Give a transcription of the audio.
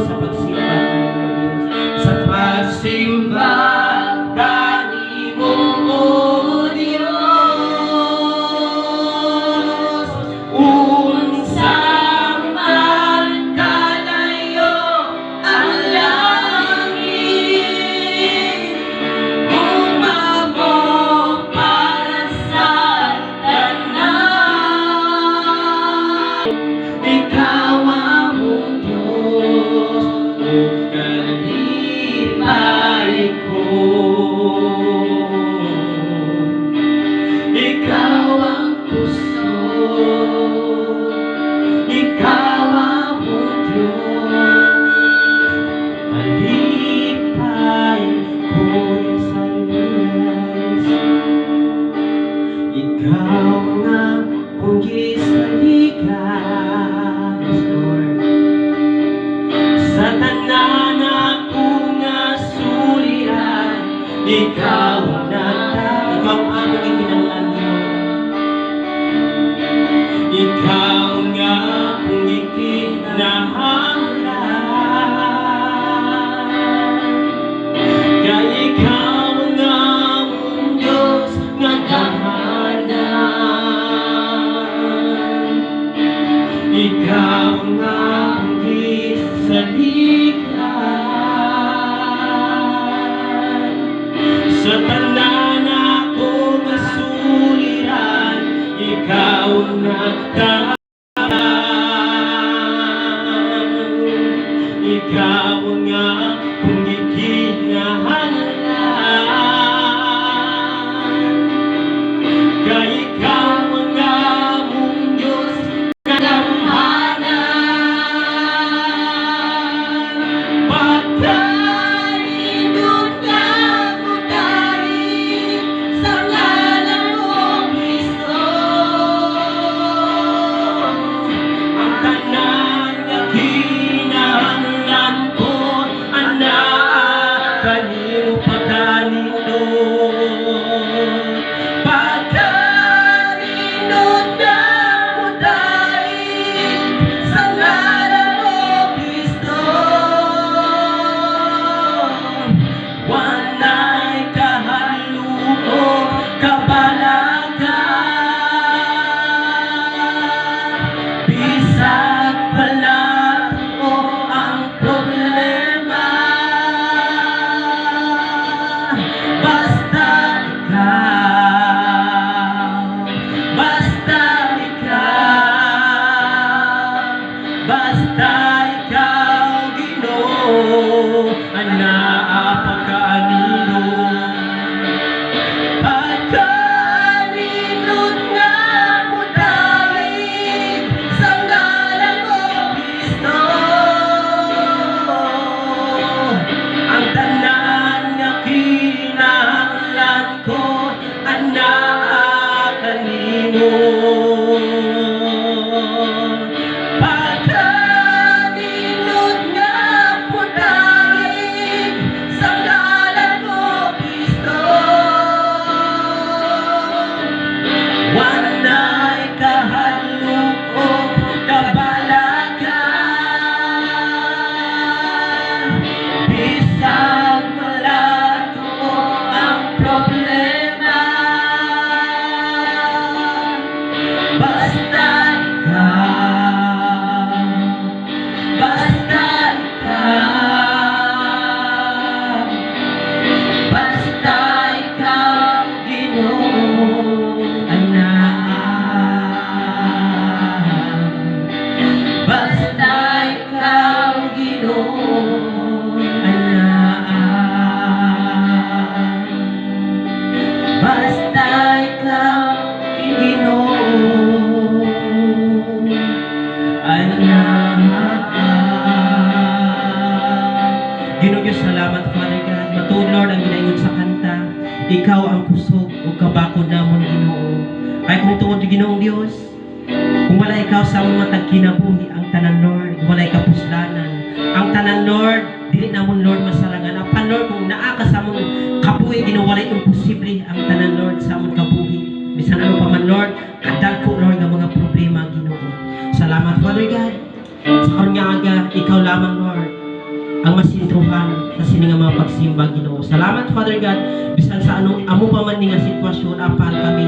sa pagsimba sa pagsimba kanimo o Dios unsa man kalayo ang langit umabo para sa tanan ikaw among Diyos ug kalipay ko ikaw ang puso ikaw among Diyos kalipay ko sa Diyos ikaw nga kung gisaligan Lord sa tanan ako nga suliran ikaw ikaw ang ikinahanglan ikaw nga kung ikinahanglan kaya ikaw nga mong Diyos nga tahanan ikaw nga kung gisaligan sa tanan ako nga suliran ikaw nga tahanan ikaw nga kung ikinahanglan kaya ikaw nga mong Diyos kadamhanan pagkaindot ka mudari sa ngalan mo Kristo ang tanan nga kinahanglan ko anak kanimo pagkanindot pagkanindot ka mudari sa ngalan mo Kristo walay kahaluo kabalagan bisag balato ang problema basta ikaw Ginoo ang naapagkaanino pagkaninot nga mudali sa ngalan mo Kristo ang tanan nga kinahanglan ko anak kanimo pagkaninot nga mudali sa ngalan mo Kristo walay kahaluko kabalagan bisag malato ang problema basta ikaw Ginoo anak basta ikaw Ginoo anak basta ikaw Ginoo anak Ginoo Diyos salamat Father God matuod Lord ang ginaingon sa kanta ikaw ang kusog o kabakod namon Ginoo ay kung tungod Ginoong Diyos kung wala ikaw sa among matag kinabuhi ang tanan Lord wala kapuslanan ang tanan Lord dili namon Lord masarangan apan Lord kung naa ka sa among kabuhi Ginoo wala imposible ang tanan Lord sa among kabuhi bisan ano pa man Lord kadagko Lord nga mga problema Ginoo salamat Father God sa karon nga aga ikaw lamang Lord ang masintruhan sa sini nga mga pagsimba Ginoo. Salamat Father God bisan sa anong amo pa man ni nga sitwasyon apan kami